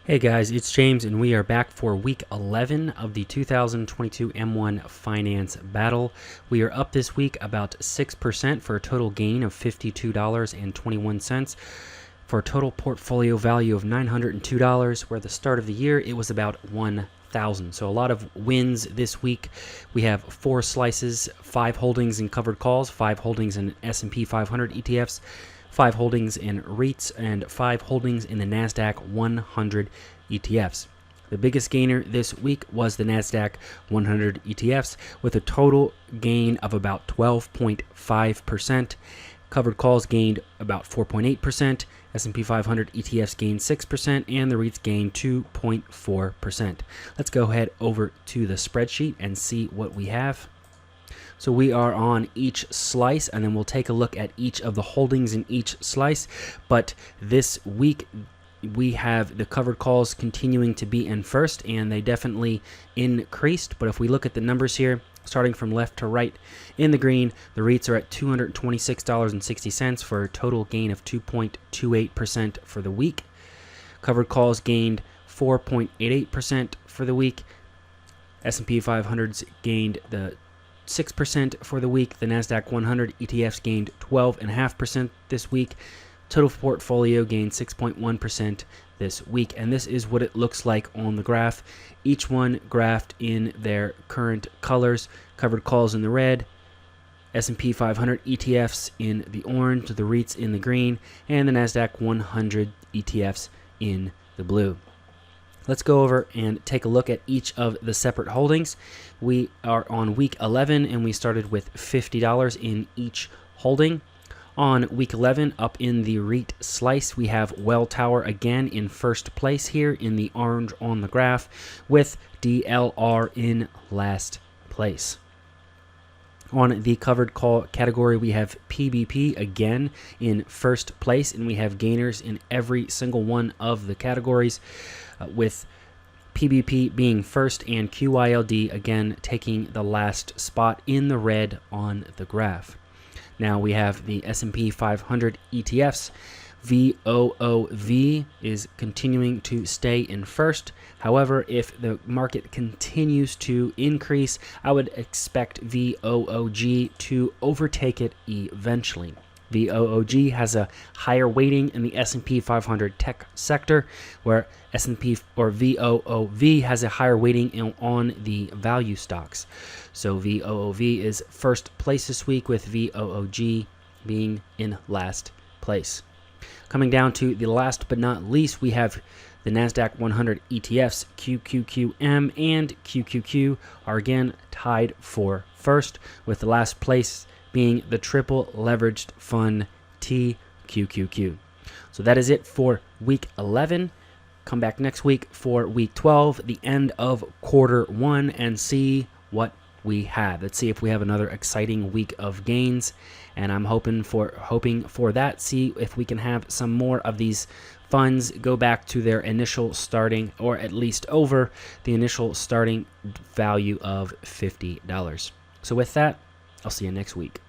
Hey guys, it's James and we are back for week 11 of the 2022 M1 Finance Battle. We are up this week about 6% for a total gain of $52.21 for a total portfolio value of $902, where at the start of the year it was about 1,000. So a lot of wins this week. We have 4 slices, 5 holdings in covered calls, 5 holdings in S&P 500 ETFs, 5 holdings in REITs, and 5 holdings in the NASDAQ 100 ETFs. The biggest gainer this week was the NASDAQ 100 ETFs with a total gain of about 12.5%. Covered calls gained about 4.8%. S&P 500 ETFs gained 6%, and the REITs gained 2.4%. Let's go ahead over to the spreadsheet and see what we have. So we are on each slice, and then we'll take a look at each of the holdings in each slice. But this week, we have the covered calls continuing to be in first, and they definitely increased. But if we look at the numbers here, starting from left to right, in the green, the REITs are at $226.60 for a total gain of 2.28% for the week. Covered calls gained 4.88% for the week. S&P 500s gained the 6% for the week. The NASDAQ 100 ETFs gained 12.5% this week. Total portfolio gained 6.1% this week. And this is what it looks like on the graph. Each one graphed in their current colors. Covered calls in the red, S&P 500 ETFs in the orange, the REITs in the green, and the NASDAQ 100 ETFs in the blue. Let's go over and take a look at each of the separate holdings. We are on week 11, and we started with $50 in each holding. On week 11, up in the REIT slice, we have Welltower again in first place here in the orange on the graph, with DLR in last place. On the covered call category, we have PBP again in first place, and we have gainers in every single one of the categories, with PBP being first and QYLD again taking the last spot in the red on the graph. Now we have the S&P 500 ETFs. VOOV is continuing to stay in first. However, if the market continues to increase, I would expect VOOG to overtake it eventually. VOOG has a higher weighting in the S&P 500 tech sector, where S&P or VOOV has a higher weighting on the value stocks. So VOOV is first place this week, with VOOG being in last place. Coming down to the last but not least, we have the NASDAQ 100 ETFs. QQQM and QQQ are again tied for first, with the last place being the triple leveraged fund TQQQ. So that is it for week 11. Come back next week for week 12, the end of quarter 1, and see what we have. Let's see if we have another exciting week of gains, and I'm hoping for that. See if we can have some more of these funds go back to their initial starting, or at least over the initial starting value of $50. So with that, I'll see you next week.